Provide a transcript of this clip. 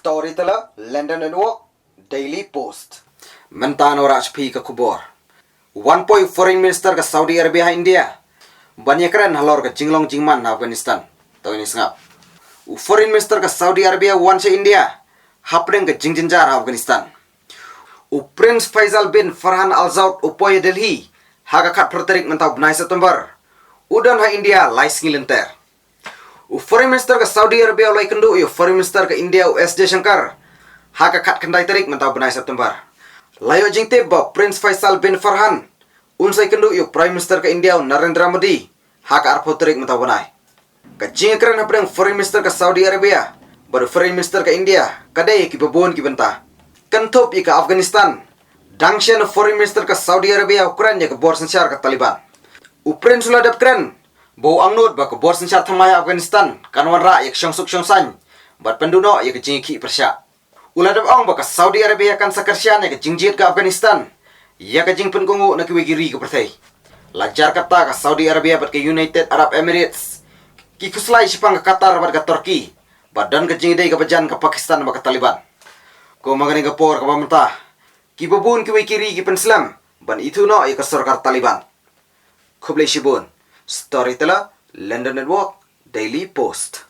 Storyteller, London and Walk, Daily Post. Mentano Rajpi ka kubor. 1 point Foreign Minister ka Saudi Arabia India. Iakren halor ka jinglong jingman Afghanistan. Tahu ini sengap. Foreign Minister ka Saudi Arabia wan se India. Hapring ka jingjinjar Afghanistan. Prince Faisal bin Farhan Al Saud upoy Delhi. Haga kat perterik mentau benai September. Udan ha India lais ngilenter. Foreign Minister ke Saudi Arabia ulai kendu Foreign Minister ke India US Jaishankar haka kat kendai terik mentau benai September. Layo jingte ba Prince Faisal bin Farhan unsai kendu Prime Minister ke India Narendra Modi haka arpo terik mentau benai. Ka jingeh hapring Foreign Minister ke Saudi Arabia baru Foreign Minister ke India kadai ki babon ki benta. Kentup ke Afghanistan dangshan Foreign Minister ke Saudi Arabia Ukraine ke bor sensyar ke Taliban. Prince suladap keren bau angnut ba ke bor sensyar thamaya Afghanistan kanwan ra yak syongsuk syongsan bat penduno yak jingki persya. Uladap ong ba ke Saudi Arabia kan sakarsian yak jingjit ke Afghanistan yak jing pengungu na kiwigiri ke perthai. Lajar kata ke Saudi Arabia bat ke United Arab Emirates ki kuslai sipang ke Qatar bat ke Turki badan ke jingdei ke bajan ke Pakistan ba ke Taliban. Ko magani ke por ke pemerintah ki babun kiwigiri ki penslam ban itu no yak sarkar Taliban. Kublai Shibun, Storyteller, London Network, Daily Post.